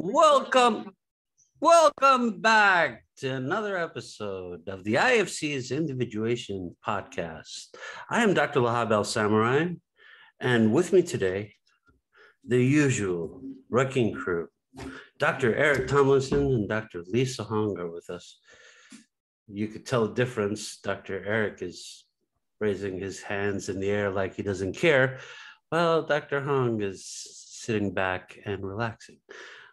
Welcome, welcome back to another episode of the IFC's Individuation podcast. I am Dr. Lahab Al-Samarrai, and with me today, the usual wrecking crew. Dr. Eric Tomlinson and Dr. Lisa Hong are with us. You could tell the difference. Dr. Eric is raising his hands in the air like he doesn't care, while Dr. Hong is sitting back and relaxing.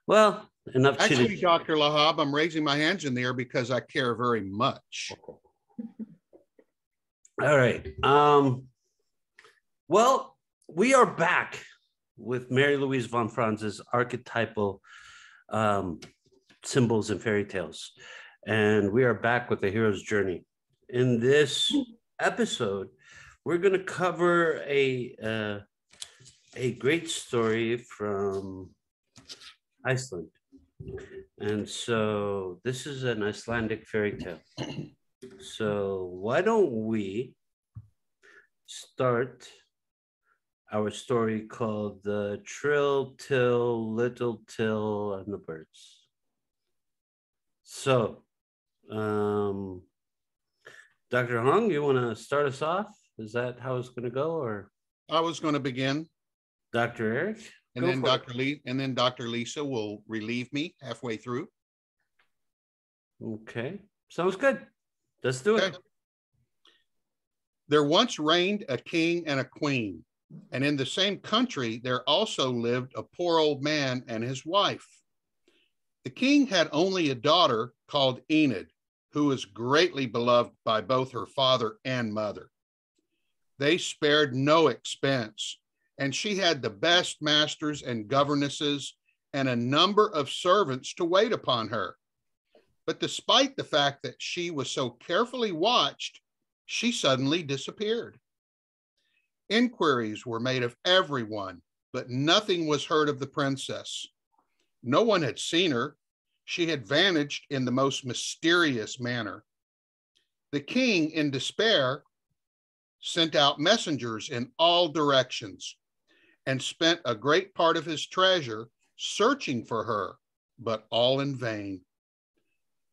Well, enough Actually, Dr. Lahab, I'm raising my hands in the air because I care very much. All right. Well, we are back with Mary Louise von Franz's archetypal symbols and fairy tales. And we are back with the hero's journey. In this episode, we're going to cover a great story from Iceland. And so this is an Icelandic fairy tale. So why don't we start our story called the Tritill, Litill, and the Birds. So, Dr. Hong, you want to start us off? Is that how it's going to go, or? I was going to begin. Dr. Eric? And then Dr. Lisa will relieve me halfway through. Okay, sounds good. Let's do it. There once reigned a king and a queen, and in the same country there also lived a poor old man and his wife. The king had only a daughter called Enid, who was greatly beloved by both her father and mother. They spared no expense, and she had the best masters and governesses and a number of servants to wait upon her. But despite the fact that she was so carefully watched, she suddenly disappeared. Inquiries were made of everyone, but nothing was heard of the princess. No one had seen her. She had vanished in the most mysterious manner. The king, in despair, sent out messengers in all directions and spent a great part of his treasure searching for her, but all in vain.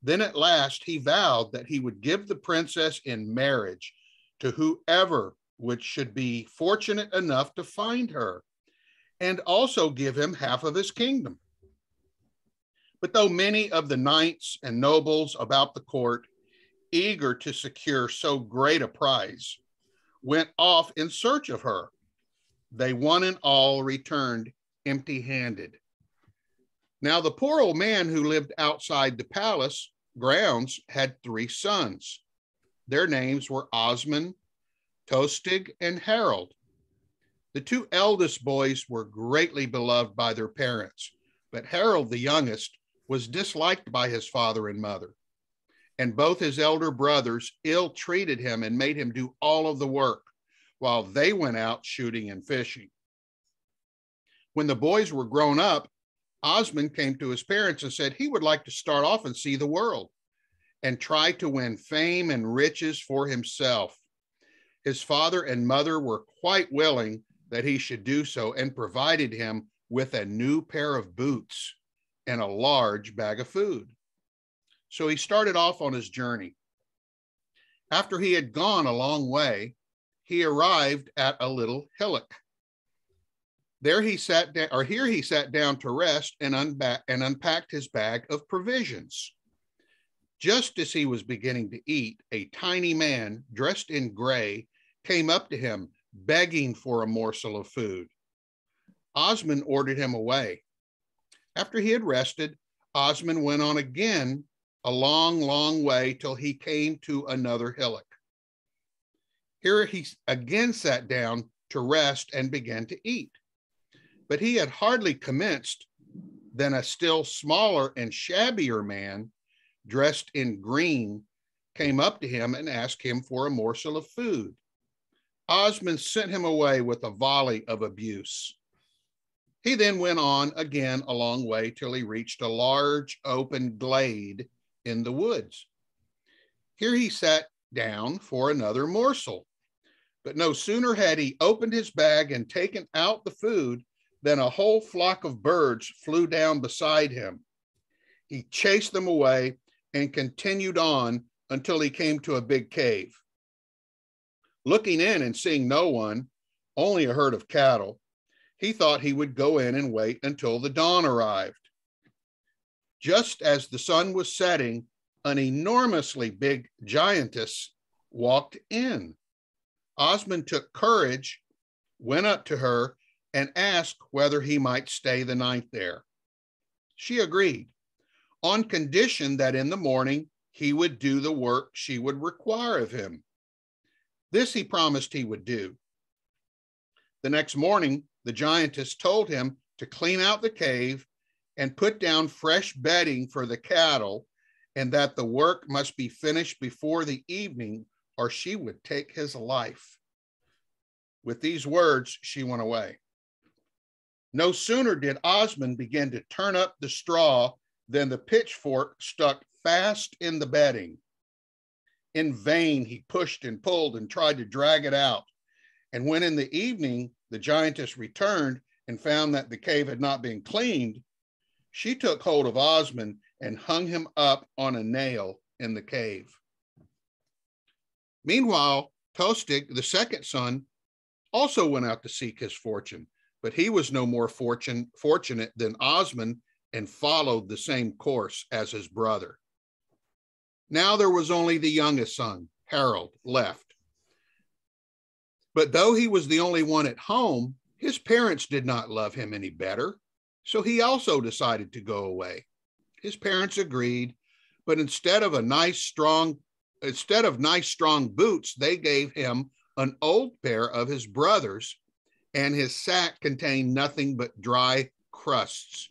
Then at last he vowed that he would give the princess in marriage to whoever should be fortunate enough to find her, and also give him half of his kingdom. But though many of the knights and nobles about the court, eager to secure so great a prize, went off in search of her, they one and all returned empty-handed. Now the poor old man who lived outside the palace grounds had 3 sons. Their names were Osmond, Tostig, and Harold. The 2 eldest boys were greatly beloved by their parents, but Harold, the youngest, was disliked by his father and mother, and both his elder brothers ill-treated him and made him do all of the work while they went out shooting and fishing. When the boys were grown up, Osmond came to his parents and said he would like to start off and see the world and try to win fame and riches for himself. His father and mother were quite willing that he should do so and provided him with a new pair of boots and a large bag of food. So he started off on his journey. After he had gone a long way, he arrived at a little hillock. Here he sat down to rest and unpacked his bag of provisions. Just as he was beginning to eat, a tiny man dressed in gray came up to him, begging for a morsel of food. Osmond ordered him away. After he had rested, Osmond went on again a long, long way till he came to another hillock. Here he again sat down to rest and began to eat. But he had hardly commenced than a still smaller and shabbier man, dressed in green, came up to him and asked him for a morsel of food. Osmond sent him away with a volley of abuse. He then went on again a long way till he reached a large open glade in the woods. Here he sat down for another morsel, but no sooner had he opened his bag and taken out the food Then a whole flock of birds flew down beside him. He chased them away and continued on until he came to a big cave. Looking in and seeing no one, only a herd of cattle, he thought he would go in and wait until the dawn arrived. Just as the sun was setting, an enormously big giantess walked in. Osmond took courage, went up to her, and asked whether he might stay the night there. She agreed, on condition that in the morning he would do the work she would require of him. This he promised he would do. The next morning, the giantess told him to clean out the cave and put down fresh bedding for the cattle, and that the work must be finished before the evening, or she would take his life. With these words, she went away. No sooner did Osmond begin to turn up the straw than the pitchfork stuck fast in the bedding. In vain, he pushed and pulled and tried to drag it out. And when in the evening the giantess returned and found that the cave had not been cleaned, she took hold of Osmond and hung him up on a nail in the cave. Meanwhile, Tostig, the second son, also went out to seek his fortune, but he was no more fortunate than Osmond and followed the same course as his brother. Now there was only the youngest son, Harold, left. But though he was the only one at home, his parents did not love him any better, so he also decided to go away. His parents agreed, but instead of nice strong boots, they gave him an old pair of his brother's, and his sack contained nothing but dry crusts.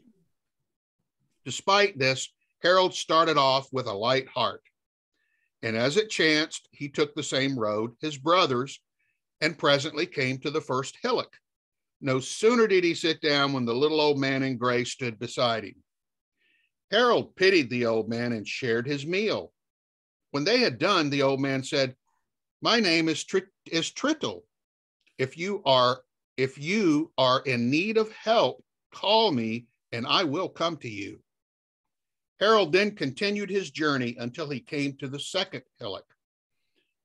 Despite this, Harold started off with a light heart, and as it chanced, he took the same road, his brother's, and presently came to the first hillock. No sooner did he sit down when the little old man in gray stood beside him. Harold pitied the old man and shared his meal. When they had done, the old man said, "My name is Tritill. If you are in need of help, call me and I will come to you." Harold then continued his journey until he came to the second hillock.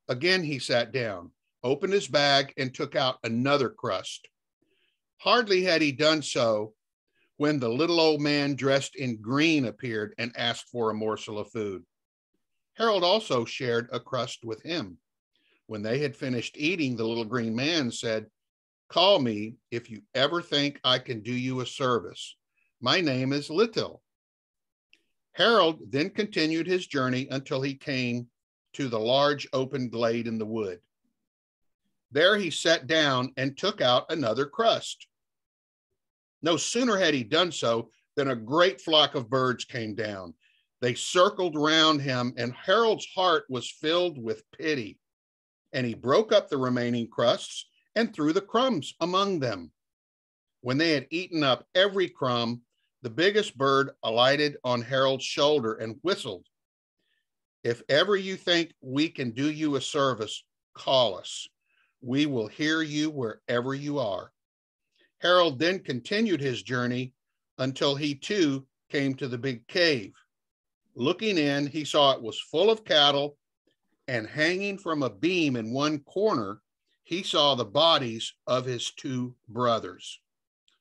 Again, he sat down, opened his bag, and took out another crust. Hardly had he done so when the little old man dressed in green appeared and asked for a morsel of food. Harold also shared a crust with him. When they had finished eating, the little green man said, "Call me if you ever think I can do you a service. My name is Litill." Harold then continued his journey until he came to the large open glade in the wood. There he sat down and took out another crust. No sooner had he done so than a great flock of birds came down. They circled round him, and Harold's heart was filled with pity, and he broke up the remaining crusts and threw the crumbs among them. When they had eaten up every crumb, the biggest bird alighted on Harold's shoulder and whistled. "If ever you think we can do you a service, call us. We will hear you wherever you are." Harold then continued his journey until he too came to the big cave. Looking in, he saw it was full of cattle, and hanging from a beam in one corner, he saw the bodies of his two brothers.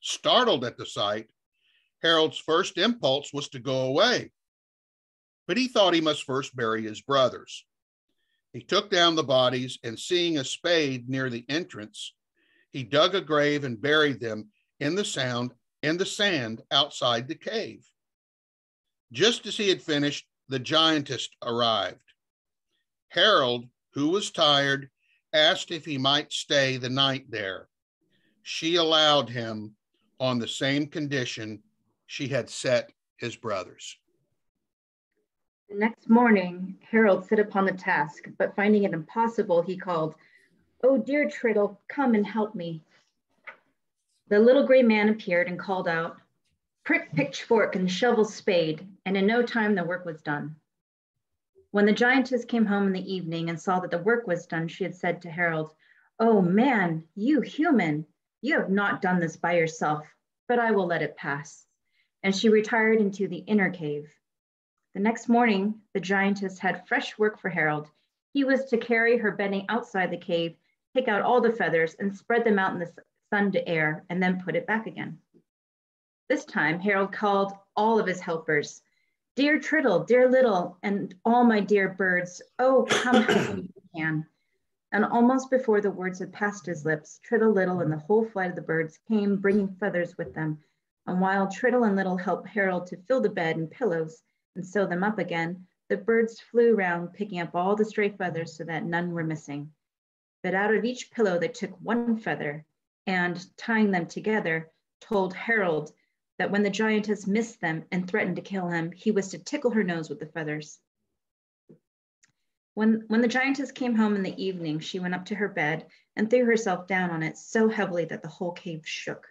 Startled at the sight, Harold's first impulse was to go away, but he thought he must first bury his brothers. He took down the bodies, and seeing a spade near the entrance, he dug a grave and buried them in the sand outside the cave. Just as he had finished, the giantess arrived. Harold, who was tired, asked if he might stay the night there. She allowed him on the same condition she had set his brothers. The next morning, Harold set upon the task, but finding it impossible, he called, "Oh, dear Tritill, come and help me." The little gray man appeared and called out, "Prick, pitchfork, and shovel, spade," and in no time the work was done. When the giantess came home in the evening and saw that the work was done, she had said to Harold, "Oh man, you human, you have not done this by yourself. but I will let it pass. And she retired into the inner cave. The next morning, the giantess had fresh work for Harold. He was to carry her bedding outside the cave, take out all the feathers, and spread them out in the sun to air, and then put it back again. This time, Harold called all of his helpers. Dear Tritill, dear Litill, and all my dear birds, oh, come help me if you can. And almost before the words had passed his lips, Tritill, Litill, and the whole flight of the birds came, bringing feathers with them. And while Tritill and Litill helped Harold to fill the bed and pillows and sew them up again, the birds flew around, picking up all the stray feathers so that none were missing. But out of each pillow, they took one feather and, tying them together, told Harold that when the giantess missed them and threatened to kill him, he was to tickle her nose with the feathers. When the giantess came home in the evening, she went up to her bed and threw herself down on it so heavily that the whole cave shook.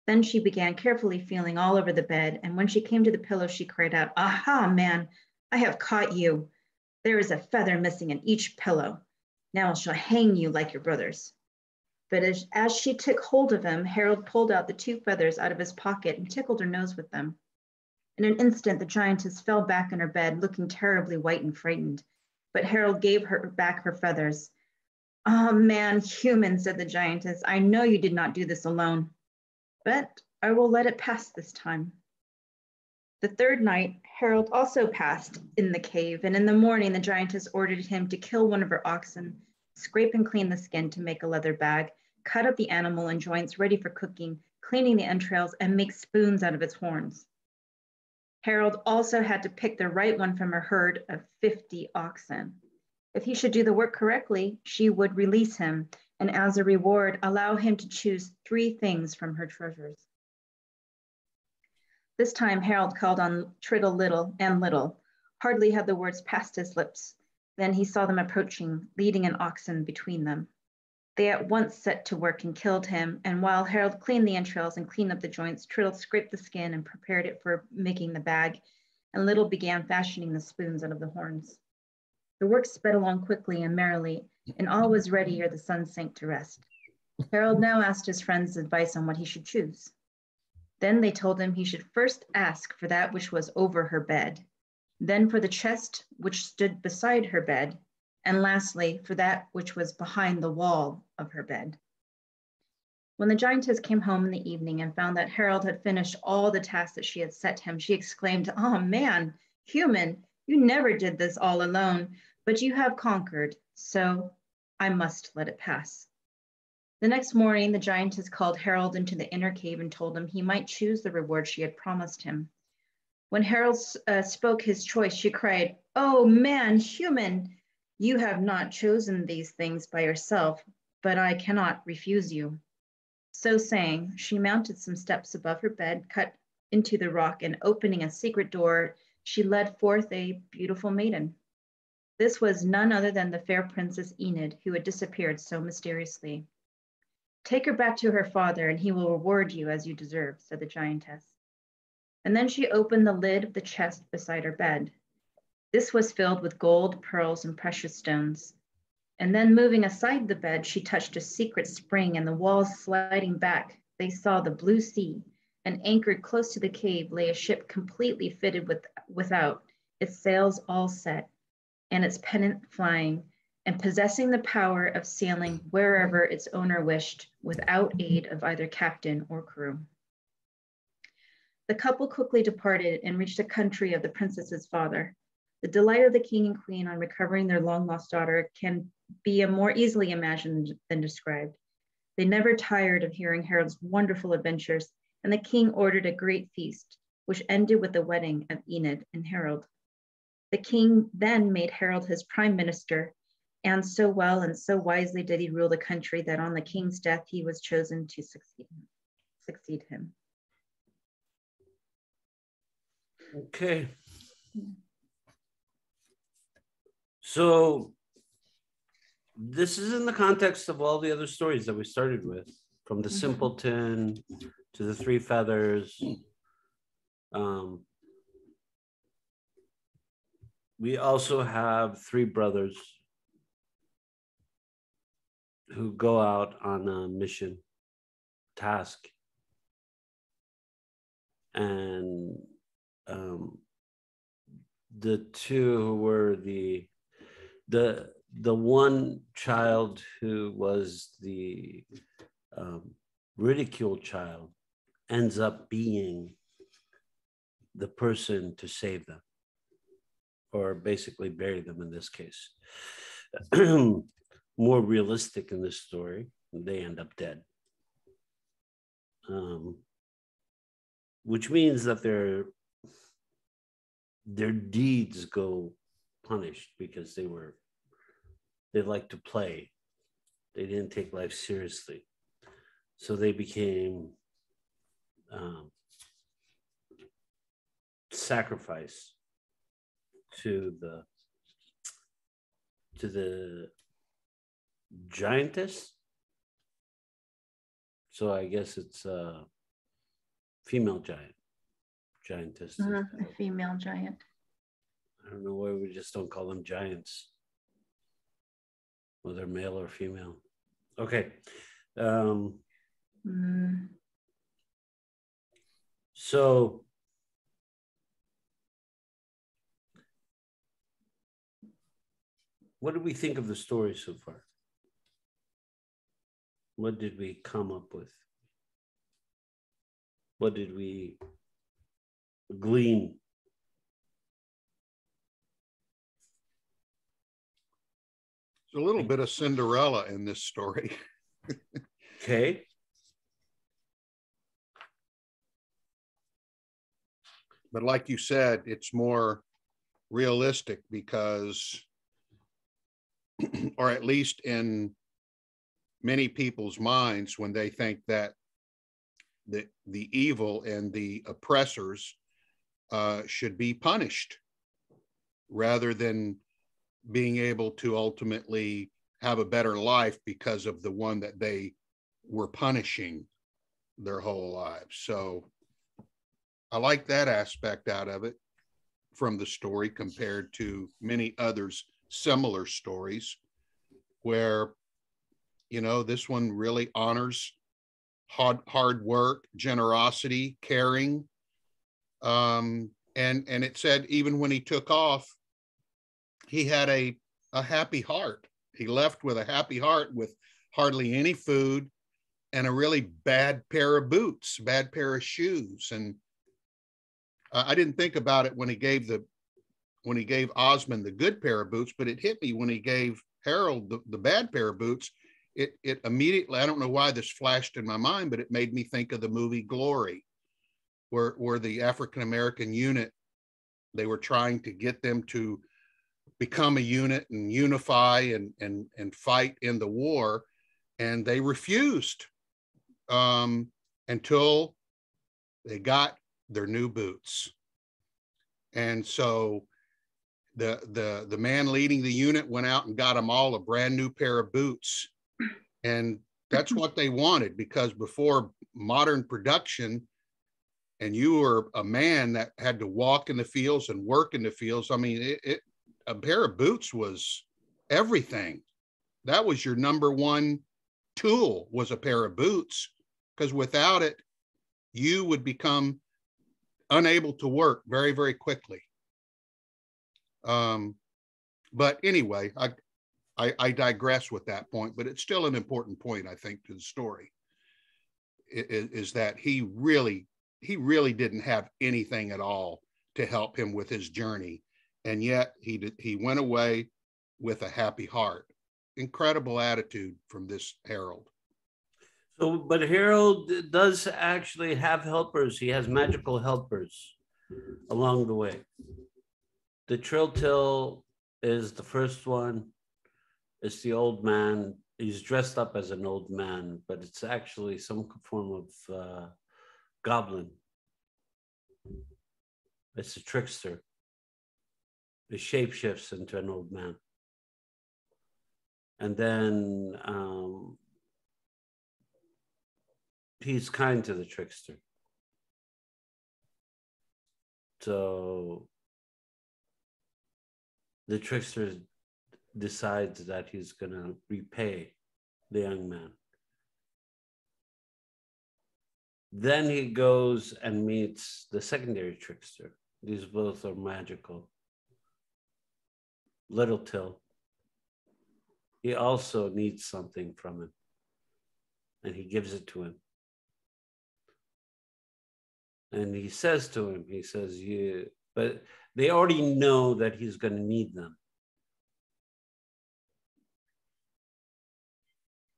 Then she began carefully feeling all over the bed, and when she came to the pillow, she cried out, "Aha, man, I have caught you. There is a feather missing in each pillow. Now I shall hang you like your brothers." But as she took hold of him, Harold pulled out the two feathers out of his pocket and tickled her nose with them. In an instant, the giantess fell back in her bed, looking terribly white and frightened. But Harold gave her back her feathers. "Oh, man, human," said the giantess, "I know you did not do this alone, but I will let it pass this time." The third night, Harold also passed in the cave, and in the morning, the giantess ordered him to kill one of her oxen, scrape and clean the skin to make a leather bag, cut up the animal in joints ready for cooking, cleaning the entrails, and make spoons out of its horns. Harold also had to pick the right one from a herd of 50 oxen. If he should do the work correctly, she would release him, and as a reward, allow him to choose 3 things from her treasures. This time, Harold called on Tritill, Litill. Hardly had the words passed his lips. Then he saw them approaching, leading an oxen between them. They at once set to work and killed him, and while Harold cleaned the entrails and cleaned up the joints, Tritill scraped the skin and prepared it for making the bag, and Litill began fashioning the spoons out of the horns. The work sped along quickly and merrily, and all was ready ere the sun sank to rest. Harold now asked his friends' advice on what he should choose. Then they told him he should first ask for that which was over her bed, then for the chest which stood beside her bed, and lastly for that which was behind the wall of her bed. When the giantess came home in the evening and found that Harold had finished all the tasks that she had set him, she exclaimed, "Oh man, human, you never did this all alone, but you have conquered, so I must let it pass." The next morning, the giantess called Harold into the inner cave and told him he might choose the reward she had promised him. When Harold spoke his choice, she cried, "Oh man, human, you have not chosen these things by yourself, but I cannot refuse you." So saying, she mounted some steps above her bed, cut into the rock, and opening a secret door, she led forth a beautiful maiden. This was none other than the fair Princess Enid, who had disappeared so mysteriously. "Take her back to her father, and he will reward you as you deserve," said the giantess. And then she opened the lid of the chest beside her bed. This was filled with gold, pearls, and precious stones. And then moving aside the bed, she touched a secret spring, and the walls sliding back, they saw the blue sea, and anchored close to the cave lay a ship completely fitted without, its sails all set, and its pennant flying, and possessing the power of sailing wherever its owner wished, without aid of either captain or crew. The couple quickly departed and reached the country of the princess's father. The delight of the king and queen on recovering their long-lost daughter can be more easily imagined than described. They never tired of hearing Harold's wonderful adventures, and the king ordered a great feast, which ended with the wedding of Enid and Harold. The king then made Harold his prime minister, and so well and so wisely did he rule the country that on the king's death he was chosen to succeed him. Okay. So this is in the context of all the other stories that we started with, from the simpleton to the 3 feathers. We also have 3 brothers who go out on a mission, task, and the two were the one child who was the ridiculed child ends up being the person to save them, or basically bury them in this case. More realistic in this story, they end up dead. Which means that their deeds go punished because they like to play. They didn't take life seriously. So they became sacrifice to the giantess. So I guess it's a female giantess. A female giant. I don't know why we just don't call them giants, whether male or female. Okay. So what did we think of the story so far? What did we come up with? What did we glean? There's a little bit of Cinderella in this story. Okay. But like you said, it's more realistic because, or at least in many people's minds, when they think that the evil and the oppressors should be punished rather than being able to ultimately have a better life because of the one that they were punishing their whole lives. So I like that aspect out of it from the story compared to many others similar stories where, you know, this one really honors hard work, generosity, caring. And it said even when he took off, he had a happy heart. He left with a happy heart with hardly any food and a really bad pair of boots, bad pair of shoes. And I didn't think about it when he gave Osmond the good pair of boots, but it hit me when he gave Harold the bad pair of boots. It immediately, I don't know why this flashed in my mind, but it made me think of the movie Glory, where the African-American unit, they were trying to get them to become a unit and unify and fight in the war. And they refused until they got their new boots. And so the man leading the unit went out and got them all a brand new pair of boots. And that's what they wanted, because before modern production, and you were a man that had to walk in the fields and work in the fields. I mean, a pair of boots was everything. That was your number one tool, was a pair of boots, because without it, you would become unable to work very, very quickly. But anyway, I digress with that point, but it's still an important point, I think, to the story, is that he really didn't have anything at all to help him with his journey. And yet he went away with a happy heart. Incredible attitude from this Harold. So, but Harold does actually have helpers. He has magical helpers along the way. The Tritill is the first one. It's the old man. He's dressed up as an old man, but it's actually some form of goblin. It's a trickster. It shapeshifts into an old man. And then he's kind to the trickster. So the trickster decides that he's going to repay the young man Then he goes and meets the secondary trickster. These both are magical. Litill. He also needs something from him, and he gives it to him. And he says to him, he says, but they already know that he's going to need them.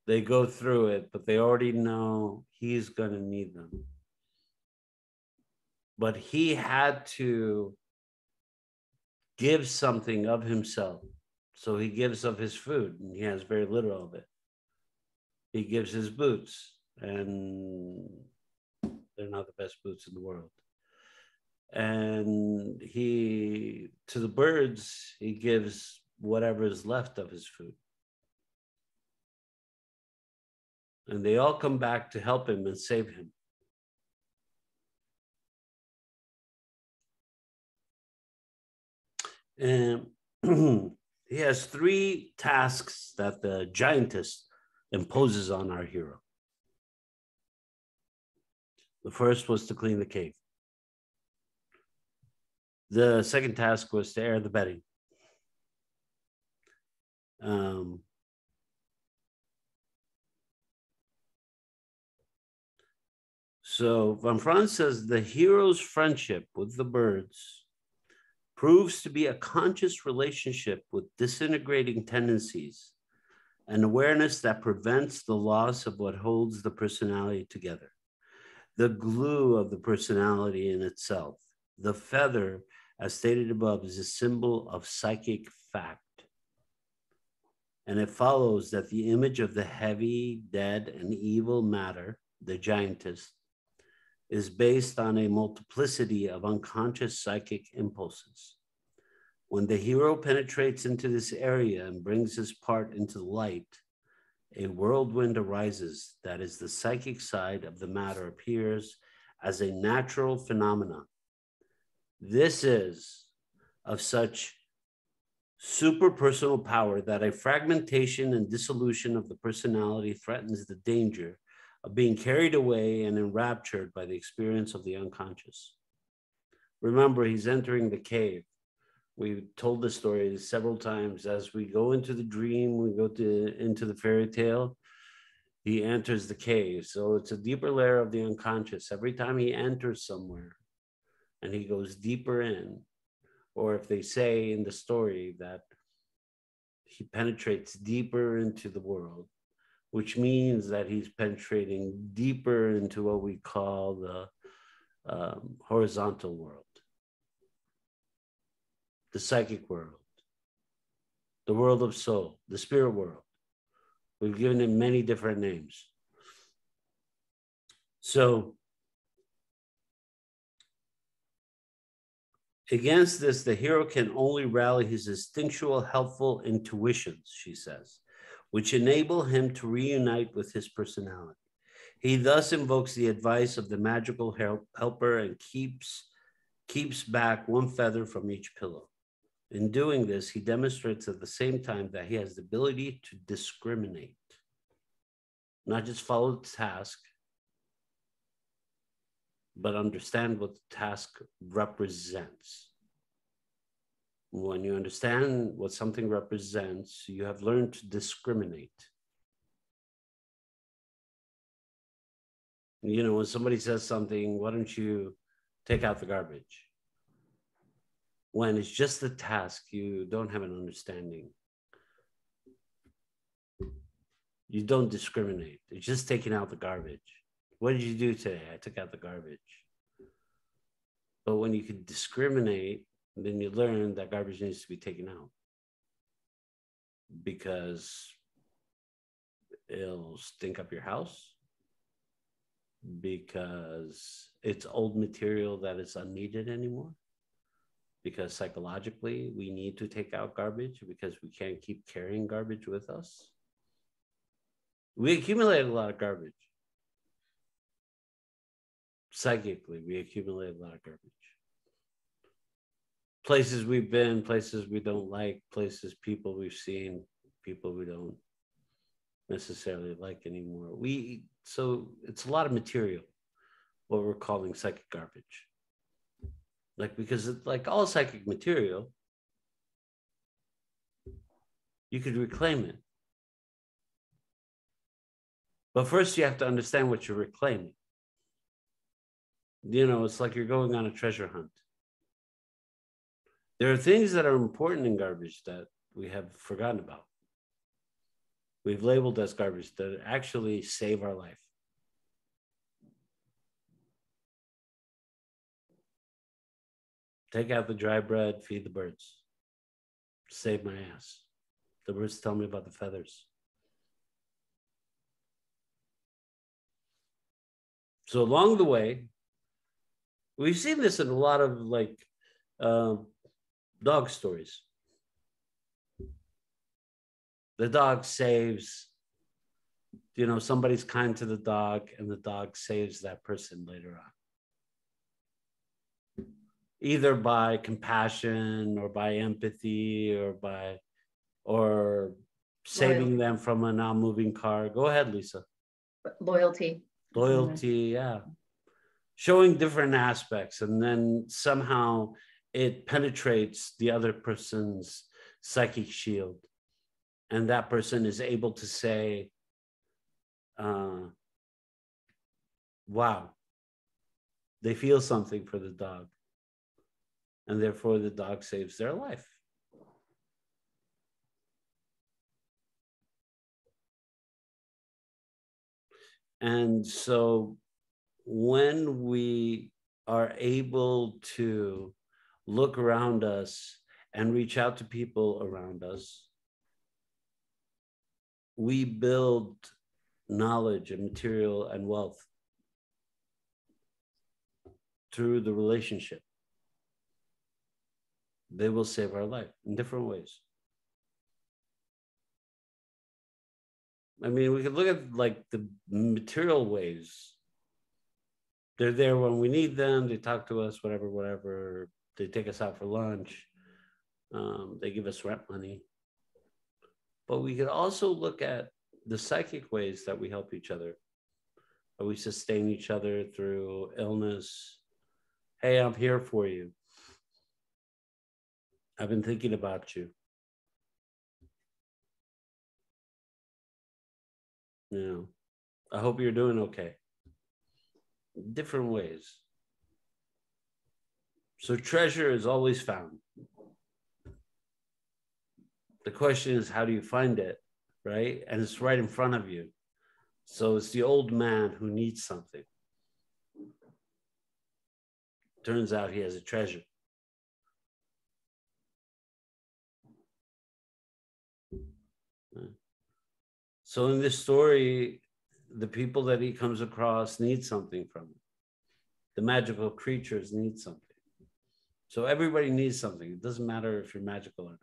They go through it, but they already know he's going to need them. But he had to give something of himself. So he gives of his food, and he has very little of it. He gives his boots, and they're not the best boots in the world. And to the birds, he gives whatever is left of his food. And they all come back to help him and save him. And he has 3 tasks that the giantess imposes on our hero. The first was to clean the cave. The second task was to air the bedding. So Van Franz says the hero's friendship with the birds proves to be a conscious relationship with disintegrating tendencies, an awareness that prevents the loss of what holds the personality together, the glue of the personality in itself. The feather, as stated above, is a symbol of psychic fact. And it follows that the image of the heavy, dead, and evil matter, the giantess, is based on a multiplicity of unconscious psychic impulses. When the hero penetrates into this area and brings his part into light, a whirlwind arises that is the psychic side of the matter appears as a natural phenomenon. This is of such superpersonal power that a fragmentation and dissolution of the personality threatens the danger of being carried away and enraptured by the experience of the unconscious. Remember, he's entering the cave. We've told the story several times. As we go into the dream, we go into the fairy tale, he enters the cave. So it's a deeper layer of the unconscious. Every time he enters somewhere and he goes deeper in, or if they say in the story that he penetrates deeper into the world, which means that he's penetrating deeper into what we call the horizontal world, the psychic world, the world of soul, the spirit world. We've given it many different names. So against this, the hero can only rally his instinctual, helpful intuitions, she says, which enable him to reunite with his personality. He thus invokes the advice of the magical helper and keeps back one feather from each pillow. In doing this, he demonstrates at the same time that he has the ability to discriminate, not just follow the task, but understand what the task represents. When you understand what something represents, you have learned to discriminate. You know, when somebody says something, why don't you take out the garbage? When it's just the task, you don't have an understanding. You don't discriminate. It's just taking out the garbage. What did you do today? I took out the garbage. But when you can discriminate, then you learn that garbage needs to be taken out because it'll stink up your house, because it's old material that is unneeded anymore, because psychologically we need to take out garbage because we can't keep carrying garbage with us. We accumulate a lot of garbage. Psychically, we accumulate a lot of garbage. Places we've been, places we don't like, places, people we've seen, people we don't necessarily like anymore. So it's a lot of material. what we're calling psychic garbage. Like, because it's like all psychic material, you could reclaim it. But first you have to understand what you're reclaiming. You know, it's like you're going on a treasure hunt. There are things that are important in garbage that we have forgotten about. We've labeled as garbage that actually save our life. Take out the dry bread, feed the birds. Save my ass. The birds tell me about the feathers. So along the way, we've seen this in a lot of like dog stories. The dog saves, you know, somebody's kind to the dog and the dog saves that person later on. Either by compassion or by empathy or saving them from a non-moving car. Go ahead, Lisa. Loyalty. Loyalty, yeah. Showing different aspects, and then somehow it penetrates the other person's psychic shield. And that person is able to say, wow, they feel something for the dog. And therefore the dog saves their life. And so when we are able to look around us and reach out to people around us, we build knowledge and material and wealth through the relationship. They will save our life in different ways. I mean, we could look at like the material ways. They're there when we need them. They talk to us, whatever. They take us out for lunch. They give us rent money. But we could also look at the psychic ways that we help each other, that we sustain each other through illness. Hey, I'm here for you. I've been thinking about you. You know, I hope you're doing okay. Different ways. So treasure is always found. The question is, how do you find it, right? And it's right in front of you. So it's the old man who needs something. Turns out he has a treasure. So in this story, the people that he comes across need something from him. The magical creatures need something. So everybody needs something. It doesn't matter if you're magical or not.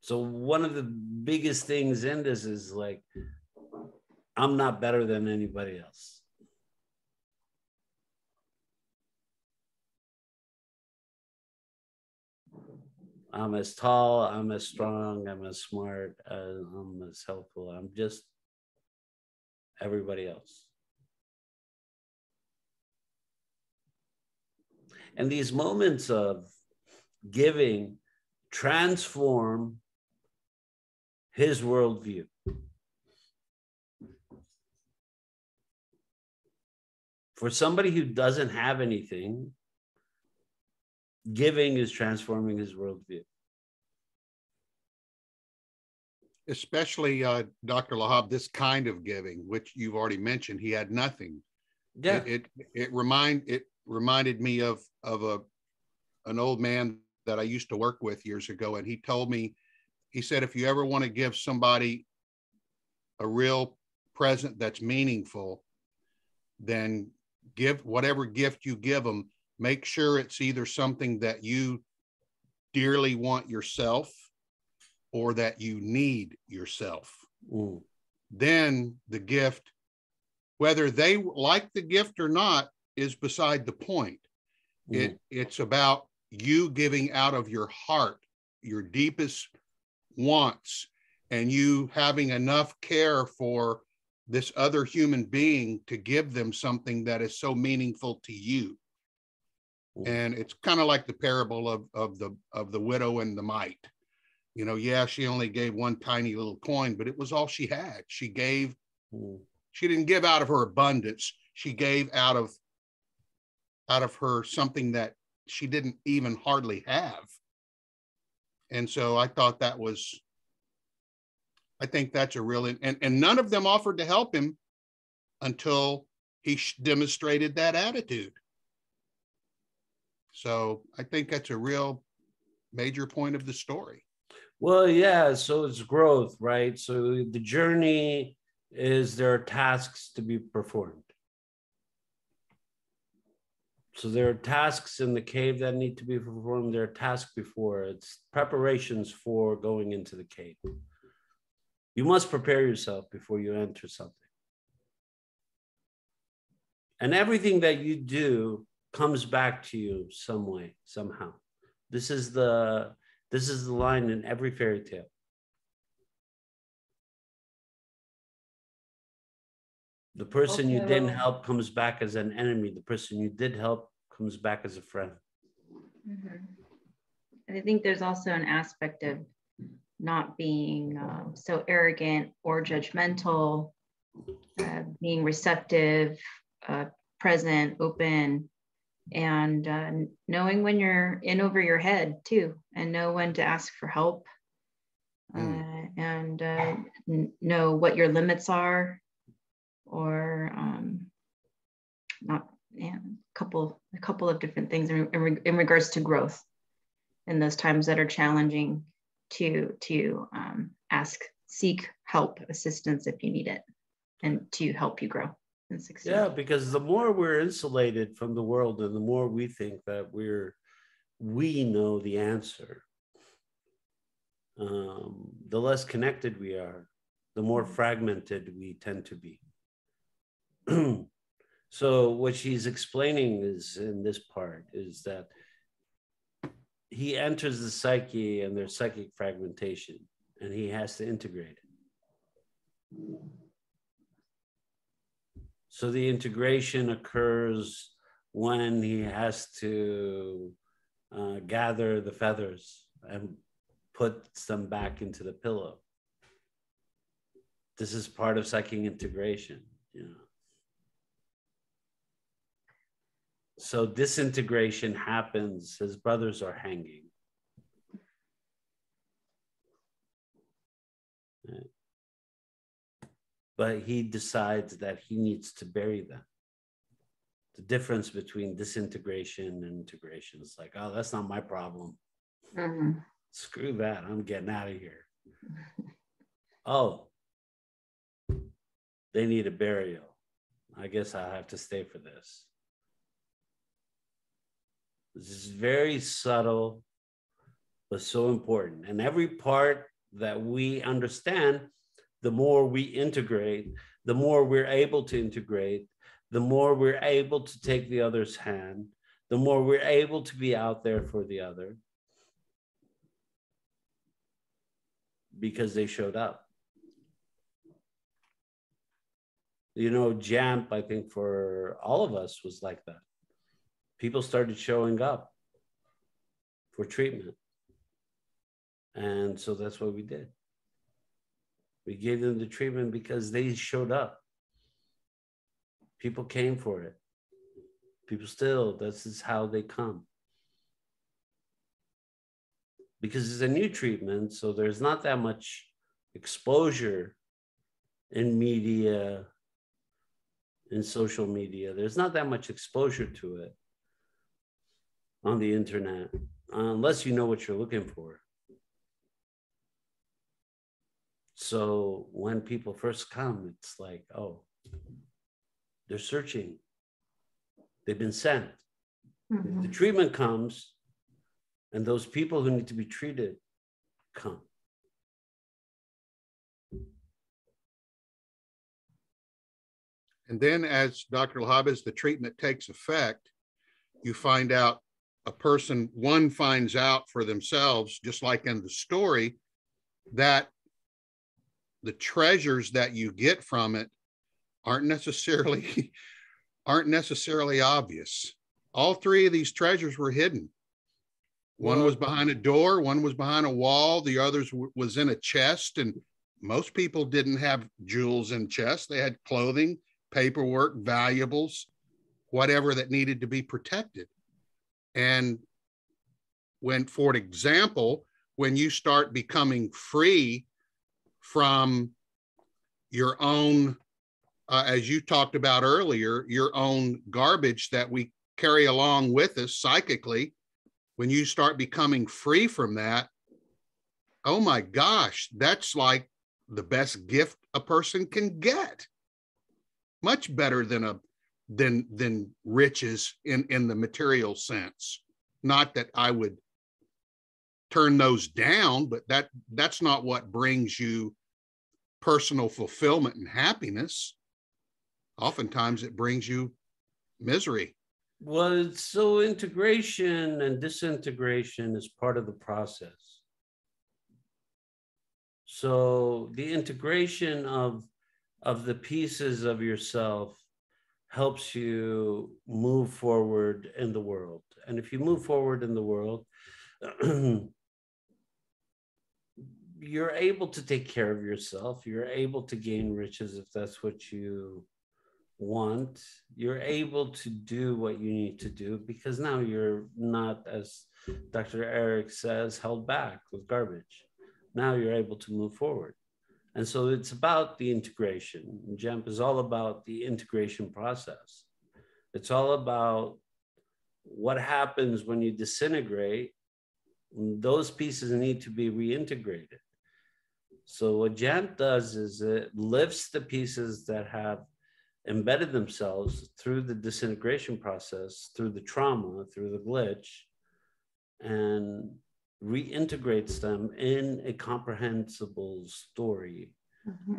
So one of the biggest things in this is like, I'm not better than anybody else. I'm as tall, I'm as strong, I'm as smart, I'm as helpful. I'm just everybody else. And these moments of giving transform his worldview. For somebody who doesn't have anything, giving is transforming his worldview. Especially Dr. Lahab, this kind of giving, which you've already mentioned, he had nothing. Yeah. It reminded me of an old man that I used to work with years ago, and he told me, he said, if you ever want to give somebody a real present that's meaningful, then give whatever gift you give them, make sure it's either something that you dearly want yourself or that you need yourself. Ooh. Then the gift, whether they like the gift or not, is beside the point. It's about you giving out of your heart, your deepest wants, and you having enough care for this other human being to give them something that is so meaningful to you. And it's kind of like the parable of the widow and the mite. You know, yeah, she only gave one tiny little coin, but it was all she had. She gave, she didn't give out of her abundance. She gave out of her something that she didn't even hardly have. And so I thought that was, I think that's a really, and none of them offered to help him until he demonstrated that attitude. So I think that's a real major point of the story. Well, yeah, so it's growth, right? So the journey is there are tasks to be performed. So there are tasks in the cave that need to be performed. There are tasks before. It's preparations for going into the cave. You must prepare yourself before you enter something. And everything that you do comes back to you some way, somehow. This is the line in every fairy tale. The person you didn't help comes back as an enemy. The person you did help comes back as a friend. Mm-hmm. And I think there's also an aspect of not being so arrogant or judgmental, being receptive, present, open, and knowing when you're in over your head too, and know when to ask for help, and know what your limits are, or not, yeah, a couple of different things in regards to growth in those times that are challenging, to seek help, assistance if you need it, and to help you grow and succeed. Yeah, because the more we're insulated from the world and the more we think that we know the answer, the less connected we are, the more fragmented we tend to be. So what she's explaining is, in this part, is that he enters the psyche and there's psychic fragmentation, and he has to integrate it. So the integration occurs when he has to gather the feathers and put them back into the pillow. This is part of psychic integration, you know. So disintegration happens. His brothers are hanging. But he decides that he needs to bury them. The difference between disintegration and integration is like, oh, that's not my problem. Mm-hmm. Screw that. I'm getting out of here. Oh, they need a burial. I guess I'll have to stay for this. This is very subtle, but so important. And every part that we understand, the more we integrate, the more we're able to integrate, the more we're able to take the other's hand, the more we're able to be out there for the other, because they showed up. You know, JAMP, I think for all of us was like that. People started showing up for treatment. And so that's what we did. We gave them the treatment because they showed up. People came for it. People still, this is how they come. Because it's a new treatment, so there's not that much exposure in media, in social media. There's not that much exposure to it on the internet, unless you know what you're looking for. So when people first come, it's like, oh, they're searching. They've been sent. Mm-hmm. The treatment comes, and those people who need to be treated come. And then as Dr. Lahab, as the treatment takes effect, you find out one finds out for themselves, just like in the story, that the treasures that you get from it aren't necessarily aren't necessarily obvious. All three of these treasures were hidden. One was behind a door, one was behind a wall, the others was in a chest. And most people didn't have jewels in chests. They had clothing, paperwork, valuables, whatever that needed to be protected. And when, for example, when you start becoming free from your own, as you talked about earlier, your own garbage that we carry along with us psychically, when you start becoming free from that, oh my gosh, that's like the best gift a person can get. Much better than riches in the material sense. Not that I would turn those down, but that's not what brings you personal fulfillment and happiness. Oftentimes it brings you misery. Well, so integration and disintegration is part of the process. So the integration of the pieces of yourself helps you move forward in the world. And if you move forward in the world, you're able to take care of yourself. You're able to gain riches if that's what you want. You're able to do what you need to do because now you're not, as Dr. Eric says, held back with garbage. Now you're able to move forward. And so it's about the integration. GEMP is all about the integration process. It's all about what happens when you disintegrate. Those pieces need to be reintegrated. So what GEMP does is it lifts the pieces that have embedded themselves through the disintegration process, through the trauma, through the glitch, and reintegrates them in a comprehensible story,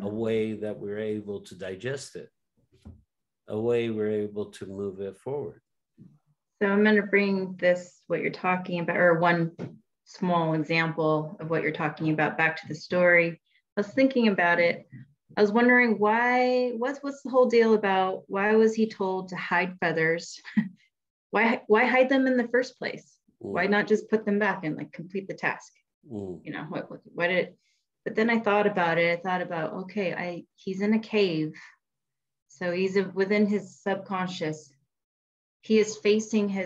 a way that we're able to digest it, a way we're able to move it forward. So I'm going to bring this, what you're talking about, or one small example of what you're talking about, back to the story. I was thinking about it. I was wondering what's the whole deal about? Why was he told to hide feathers? Why hide them in the first place? Why not just put them back and like complete the task? You know, what did it? But then I thought about it. I thought about, okay, he's in a cave. So he's within his subconscious. He is facing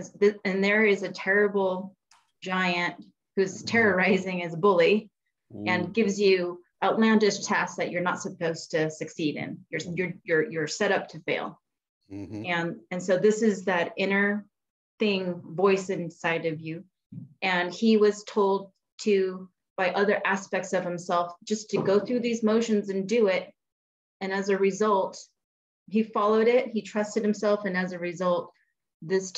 and there is a terrible giant who's terrorizing his bully and gives you outlandish tasks that you're not supposed to succeed in. You're set up to fail. And so this is that inner voice inside of you. And he was told to, by other aspects of himself, just to go through these motions and do it. And as a result, he followed it, he trusted himself. And as a result, this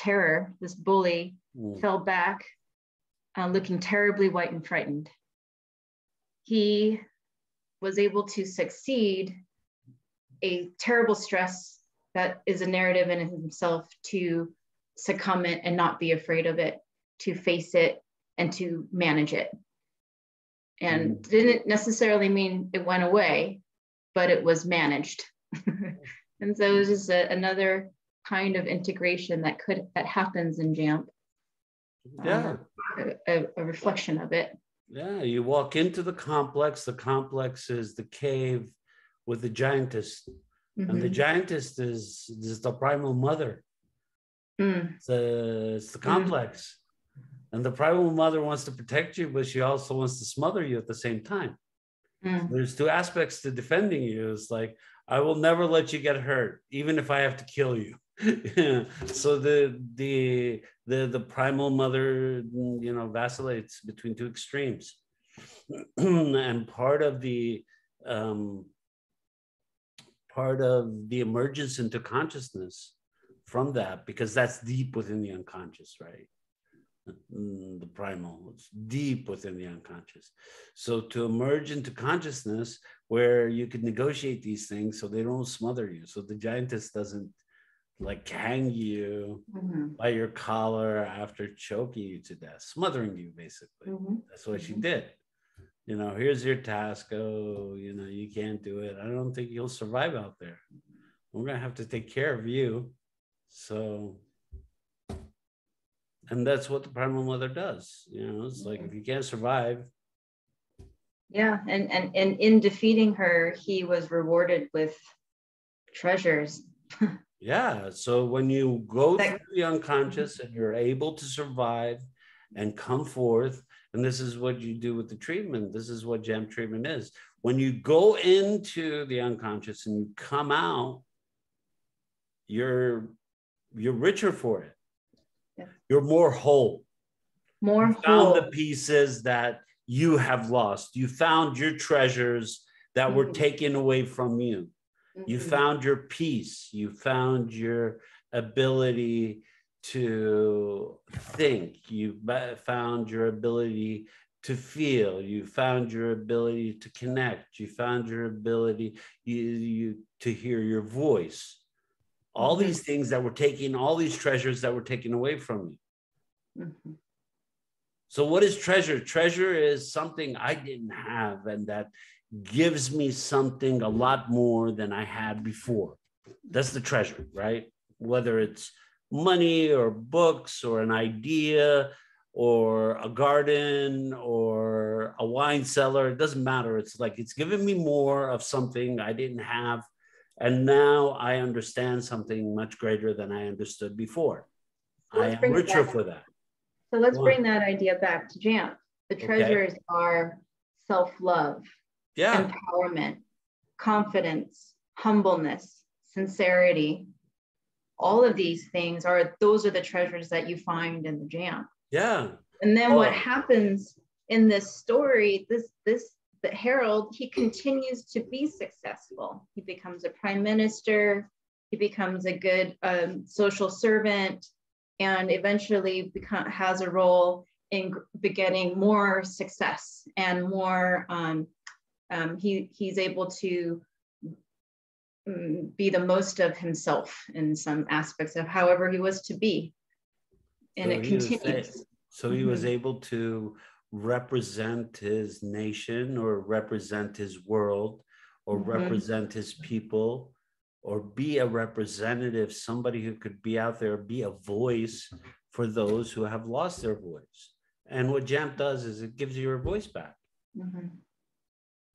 bully fell back, looking terribly white and frightened. He was able to succeed a terrible stress that is a narrative in himself, to succumb it and not be afraid of it, to face it and to manage it. And didn't necessarily mean it went away, but it was managed. And so it was just another kind of integration that happens in JAMP. Yeah. A reflection of it. Yeah, you walk into the complex. The complex is the cave with the giantess. And the giantess is the primal mother. It's the complex. And the primal mother wants to protect you, but she also wants to smother you at the same time. So there's two aspects to defending you. It's like, I will never let you get hurt, even if I have to kill you. So the primal mother, vacillates between two extremes. And part of the emergence into consciousness from that, because that's deep within the unconscious, right? The primal, it's deep within the unconscious. So to emerge into consciousness where you can negotiate these things so they don't smother you, so the giantess doesn't like hang you by your collar after choking you to death, smothering you basically. That's what she did. Here's your task. Oh, you can't do it. I don't think you'll survive out there. we're going to have to take care of you. So, and that's what the primal mother does. You know, it's like, if you can't survive. Yeah. And in defeating her, he was rewarded with treasures. Yeah. So when you go through the unconscious and you're able to survive and come forth, and this is what you do with the treatment. This is what gem treatment is. When you go into the unconscious and you come out, you're richer for it. Yeah. You're more whole. More you whole. Found the pieces that you have lost. You found your treasures that were taken away from you. You found your peace. You found your ability to think. You found your ability to feel. You found your ability to connect. You found your ability to hear your voice. All these things that were taken, all these treasures that were taken away from you. So what is treasure? Treasure is something I didn't have, and that gives me something a lot more than I had before. That's the treasure, right? Whether it's money or books or an idea or a garden or a wine cellar, it doesn't matter. It's like, it's given me more of something I didn't have. And now I understand something much greater than I understood before. I am richer for that. So let's bring that idea back to Jamp. The treasures are self-love, empowerment, confidence, humbleness, sincerity. All of these things those are the treasures that you find in the Jamp. Yeah. And then what happens in this story, that Harold, he continues to be successful. He becomes a prime minister. He becomes a good social servant, and eventually has a role in begetting more success and more. He's able to be the most of himself in some aspects of however he was to be, and it continues. So he was able to represent his nation, or represent his world, or represent his people, or be a representative, somebody who could be out there, be a voice for those who have lost their voice. And what Jamp does is it gives you your voice back.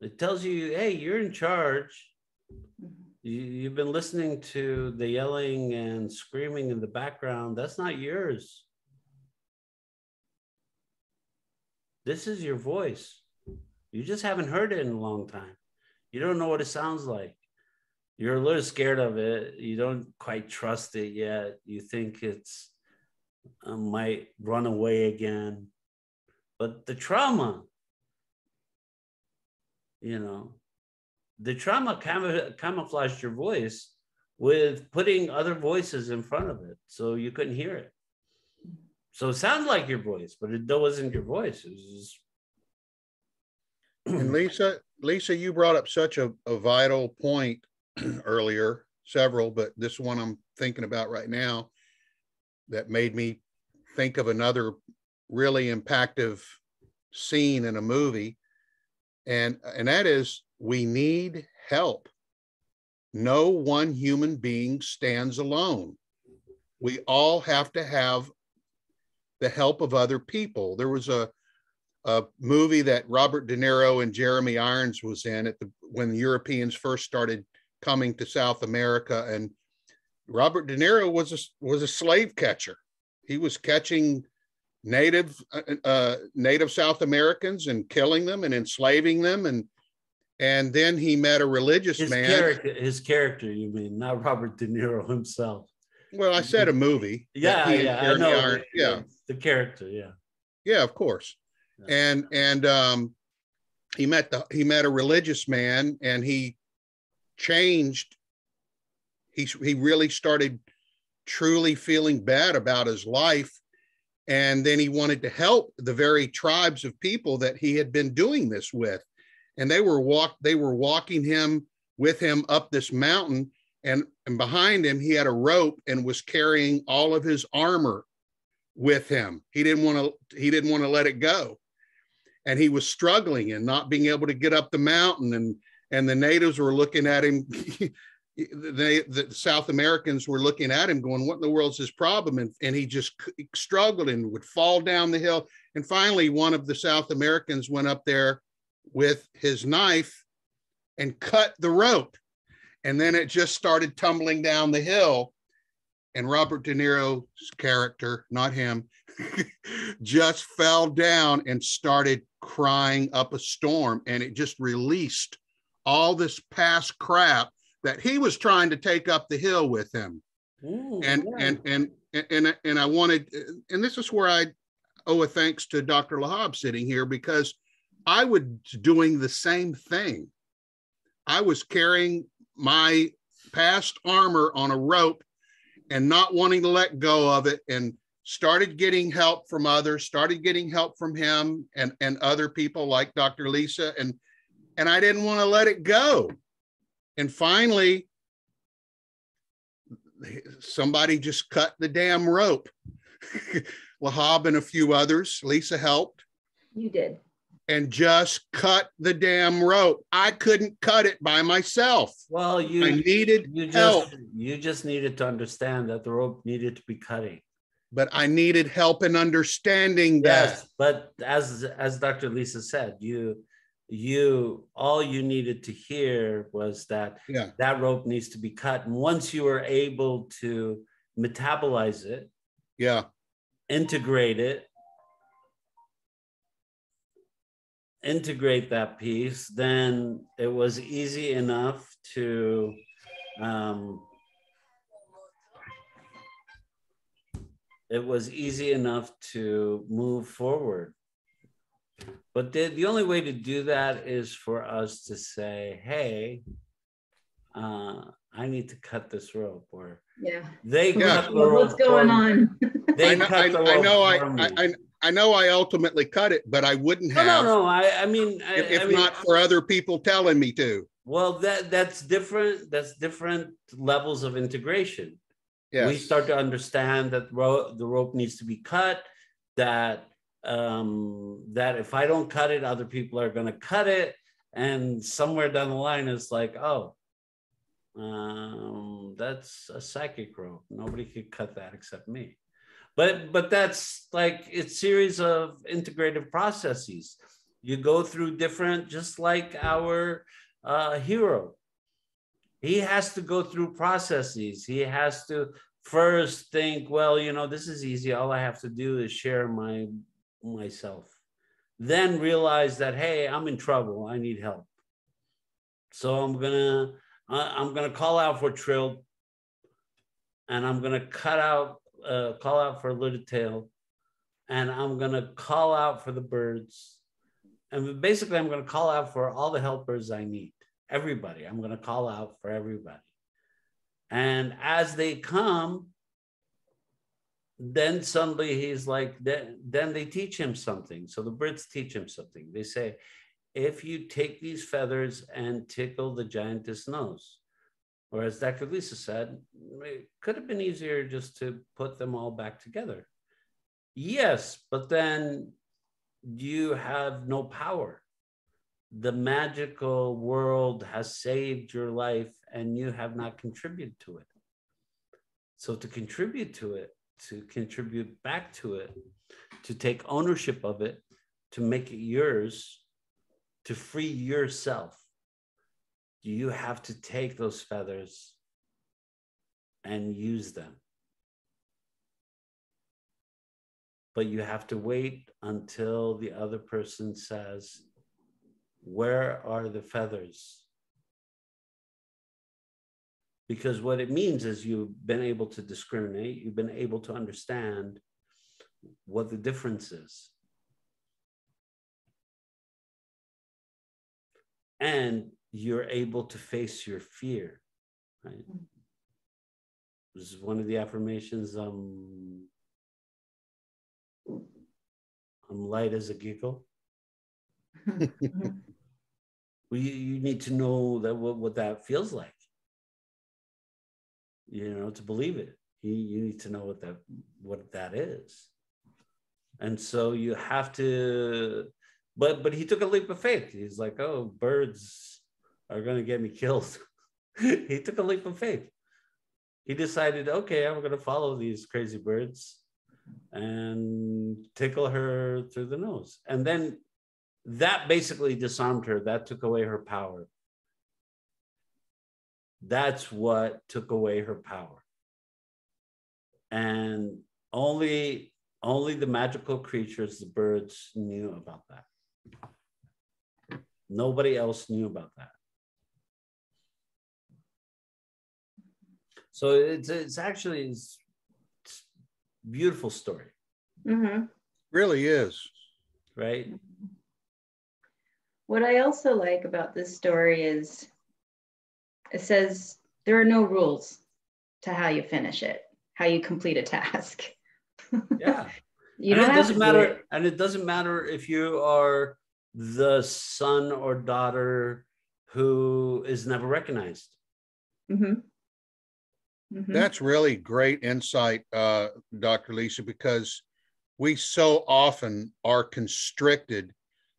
It tells you, hey, you're in charge. You've been listening to the yelling and screaming in the background. That's not yours. This is your voice. You just haven't heard it in a long time. You don't know what it sounds like. You're a little scared of it. You don't quite trust it yet. You think it's might run away again. But the trauma, the trauma camouflaged your voice with putting other voices in front of it, so you couldn't hear it. So it sounds like your voice, but it wasn't your voice. It was just... And Lisa, you brought up such a vital point earlier, several, but this one I'm thinking about right now that made me think of another really impactful scene in a movie. And that is, we need help. No one human being stands alone. We all have to have the help of other people. There was a movie that Robert De Niro and Jeremy Irons was in when the Europeans first started coming to South America, and Robert De Niro was a slave catcher. He was catching native South Americans and killing them and enslaving them, and then he met a religious man. His character, you mean, not Robert De Niro himself? Well, I said a movie. Yeah, I know. The character, yeah, of course. Yeah. And he met a religious man, and he changed. He really started truly feeling bad about his life, and then he wanted to help the very tribes of people that he had been doing this with, and they were walking him with him up this mountain, and behind him he had a rope and was carrying all of his armor with him. He didn't want to let it go, and he was struggling and not being able to get up the mountain, and the natives were looking at him the South Americans were looking at him going, what in the world's his problem? And he just struggled and would fall down the hill. And finally, one of the South Americans went up there with his knife and cut the rope. And then it just started tumbling down the hill. And Robert De Niro's character, not him, just fell down and started crying up a storm. And it just released all this past crap that he was trying to take up the hill with him. Ooh, and I wanted, and this is where I owe a thanks to Dr. Lahab sitting here, because I was doing the same thing. I was carrying my past armor on a rope and not wanting to let go of it, and started getting help from others, started getting help from him and other people like Dr. Lisa. And I didn't want to let it go. And finally, somebody just cut the damn rope. Lahab and a few others, Lisa helped. You did. And just cut the damn rope. I couldn't cut it by myself. Well, I needed help. You just needed to understand that the rope needed to be cutting. But I needed help in understanding that. Yes, but as Dr. Lisa said, all you needed to hear was that that rope needs to be cut. And once you were able to metabolize it, integrate that piece, then it was easy enough to move forward. But the only way to do that is for us to say, hey, I need to cut this rope, or they cut the rope. What's going on? I know I ultimately cut it, but I wouldn't have. No. I mean, if not for other people telling me to. Well, that's different. That's different levels of integration. Yes. We start to understand that the rope needs to be cut. That if I don't cut it, other people are going to cut it, and somewhere down the line, it's like, oh, that's a psychic rope. Nobody could cut that except me. But that's like, it's series of integrative processes. You go through different, just like our hero. He has to go through processes. He has to first think, well, this is easy. All I have to do is share myself. Then realize that, hey, I'm in trouble. I need help. So I'm gonna call out for Tritill, and I'm gonna call out for Litill, and I'm gonna call out for the birds, and basically I'm gonna call out for all the helpers I need. Everybody, I'm gonna call out for everybody, and as they come, then suddenly he's like, then they teach him something. So the birds teach him something. They say, if you take these feathers and tickle the giantess nose. Or as Dr. Lisa said, it could have been easier just to put them all back together. Yes, but then you have no power. The magical world has saved your life and you have not contributed to it. So to contribute to it, to contribute back to it, to take ownership of it, to make it yours, to free yourself, you have to take those feathers and use them. But you have to wait until the other person says, where are the feathers? Because what it means is you've been able to discriminate, you've been able to understand what the difference is. And you're able to face your fear, right? This is one of the affirmations, I'm light as a giggle. Well, you need to know that what that feels like, to believe it. You need to know what that is. And so you have to, but he took a leap of faith. He's like, oh, birds are going to get me killed. He took a leap of faith. He decided, okay, I'm going to follow these crazy birds and tickle her through the nose. And then that basically disarmed her. That took away her power. That's what took away her power. And only the magical creatures, the birds, knew about that. Nobody else knew about that. So it's actually it's a beautiful story. Mm-hmm. Really is. Right? What I also like about this story is it says there are no rules to how you finish it, how you complete a task. Yeah. You don't have to do it. And it doesn't matter if you are the son or daughter who is never recognized. Mm-hmm. Mm-hmm. That's really great insight, Dr. Lisa, because we so often are constricted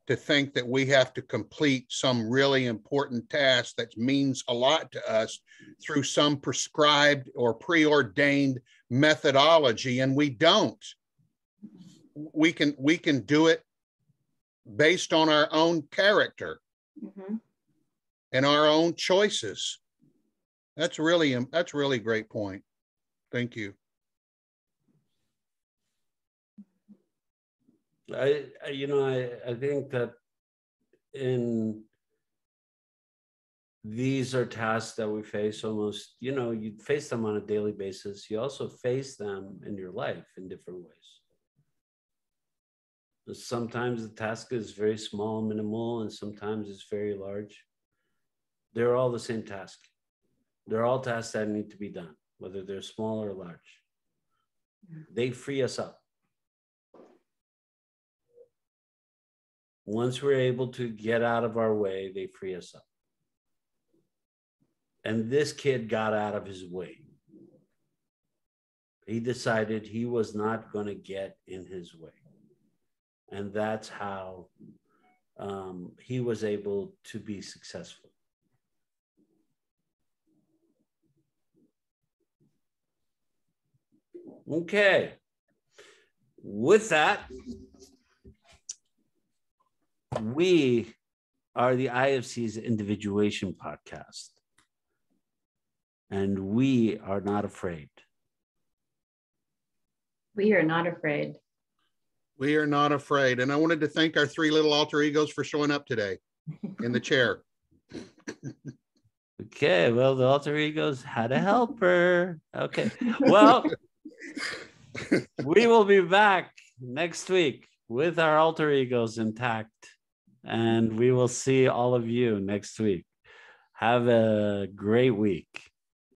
to think that we have to complete some really important task that means a lot to us through some prescribed or preordained methodology, and we don't. We can do it based on our own character Mm-hmm. and our own choices. That's really a great point. Thank you. I think that these are tasks that we face almost, you face them on a daily basis. You also face them in your life in different ways. Sometimes the task is very small, minimal, and sometimes it's very large. They're all the same task. They're all tasks that need to be done, whether they're small or large. They free us up. Once we're able to get out of our way, they free us up. And this kid got out of his way. He decided he was not going to get in his way. And that's how he was able to be successful. Okay. With that, we are the IFC's Individuation podcast, and we are not afraid. We are not afraid. We are not afraid. And I wanted to thank our three little alter egos for showing up today in the chair. Okay, well, the alter egos had a helper. Okay, well, we will be back next week with our alter egos intact, and we will see all of you next week. Have a great week.